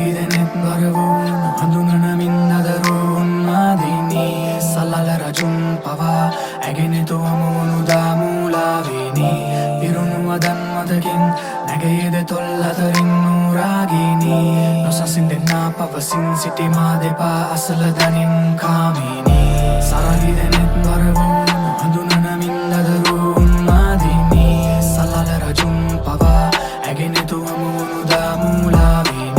Saragidenet barvun handunanamindadaru unmadini Salala rajun pava agenetu amunu damulavini Pirunuwadan madakin nagayede tollatarin nuragini Nosasindenna pavasin sitima depa asaladanin kamini Saragidenet barvun handunanamindadaru unmadini Salala rajun pava agenetu amunu damulavini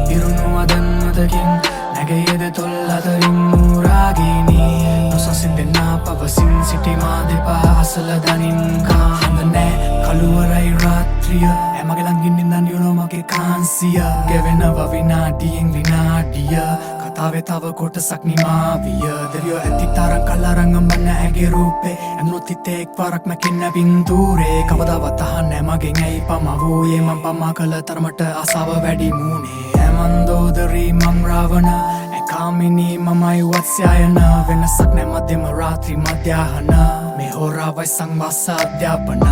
Pirunuwadan madakin nagayede tollatarin nuragini Nosasindenna pavasin sitima depa asaladanin kamini Kaluwarai ratriya Emage langin nindan yuno mage kansiya Gevenava vinadiyen vinadiya Katave tava kotasak nimaviya Deviyo ඇති තරම් කලරංග මන්න ඇගේ රූපේ ඇනුත් හිතේ එක්වරක් මැකෙන්න පින්තූරේ කවදාවත් අහන්නේ මගෙන් ඇයි පමවූයේ මං පමා කළ තරමට ආසාව වැඩි මූනේ ඇමන්දෝදරී මං රාවණ ඇකාමිනී මමයි වත්ස්යායන වෙනසක් නැ මධ්‍යම රාත්‍රී මධ්‍යාහන මේ හෝරාවයි සංවාස අධ්‍යාපන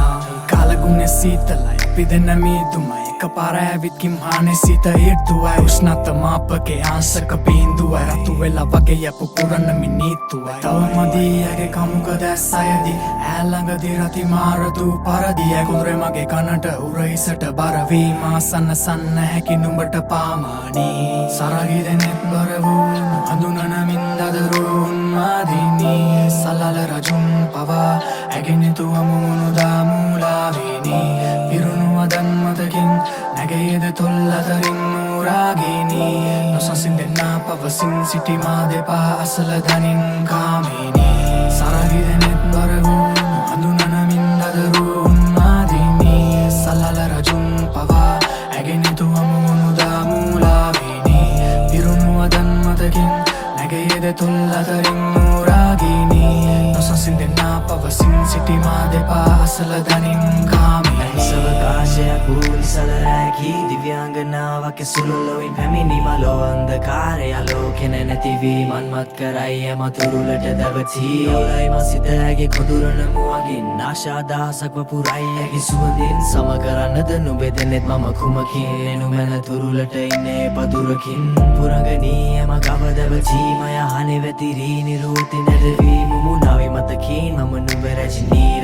කාලගුණේ සීතලයි අපි දෙන්න මීදුමයි එකපාර ඇවිත් කිම්හානේ සිත ඊර්තුවයි උෂ්ණත මාපකේ ආංශක බිඳුවයි රතු වෙලා වගේ යපු පුරන්න මිනිත්තුවයි තවමදී ඇගේ කමුක දැස් අයදී ඈ ළඟදී රති මාරතු පරදී ඇකුරේ මගේ කනට උරහිසට බර වීම සන්න සන්න හැකි නුඹට පාමානී සරගිදෙනෙත් බර වූ හඳුනනමින්දදරු උන්මාදිනී සලල රජුන් පවා ඇගෙනෙතු අමුණු දාමුලාවිනී පිරුණුවදන් මතකින් නැගේද තොල්ලතරින් නූරාගිනී නොසසින්දෙන්නා පවසින් සිටිමා දෙපා අසල දනින් කාමිනී සරගිදෙනෙත් බර වූ හඳුනනමින්දදරු උන්මාදිනී සලල රජුන් පවා ඇගෙනෙතු අමුණු දාමුලාවිනී පිරුණුවදන් මතකින් නැගේද තොල්ලතරින් නූරාගිනී නොසසින්දෙන්නා පවසින් සිටිමා දෙපා අසල දනින් කාමිනී සවකාශයක් වූ සලරැකි දිව්‍යාංගනාවක් සුළුලොවින් පැමිණි මලෝ අන්ධකාරය ආලෝකෙන නැතිවී මන්මත් කරයි යම තුරුලට දවති ඔලයි මසිත ඇගේ කොඳුරන මුවගින් ආශාදාසක් වපුරයි ඇගේ සුවඳින් සම කරන්නද නුඹෙදෙනෙත් මම කුමකින් එනුමැන තුරුලට ඉන්නේ පදුරකින් පුරගනී යම ගව දවති මය හනේ වැතිරී නිරෝති නැරවී මුමුණාවි මතකින් මම නුඹ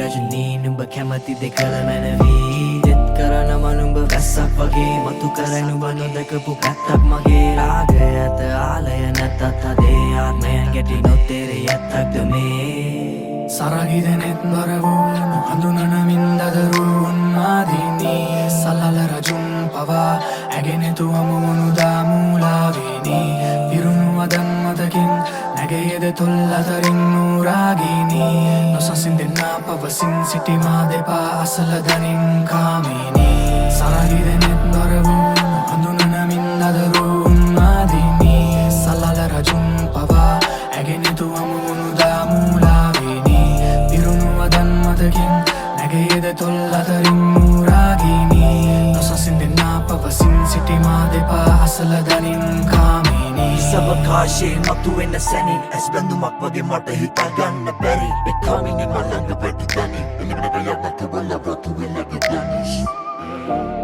රජනී නුඹ කැමති දෙකල මැනවී දෙත් කරන මනුඹ වැස්සක් වගේ මතු කරයි නුඹ නොදකපු පැත්තක් මගේ රාගය ඇත ආලය නැතත් අදේ ආත්මයන් ගැටි නොතේරේ ඇත්තක්ද මේ සරගිදෙනෙත් බර වූ හඳුනනමින්දදරු උන්මාදිනී සලල රජුන් පවා ඇගෙනෙතු අමුණු දාමුලාවිනී පිරුණුවදන් මතකින් නැගේද තොල්ලතරින් නූරාගිනී නොසසින්දෙන්නා පවසින් සිටිමා දෙපා අසල දනින් කාමිනී සරගිදෙනෙත් බර වූ හඳුනනමින්දදරු උන්මාදිනී සලල රජුන් පවා ඇගෙනෙතු අමුණු දාමුලාවිනී පිරුණුවදන් මතකින් නැගේද තොල්ලතරින් නූරාගිනී නොසසින්දෙන්නා පවසින් සිටිමා දෙපා අසල දනින් කාමිනී සවකාශයේ මතුවෙන සැනින් ඇස් බැඳුමක් වගේ මට හිතාගන්න බැරි Becoming in my younger better than it. And even if I have not to roll up, I to will let it done.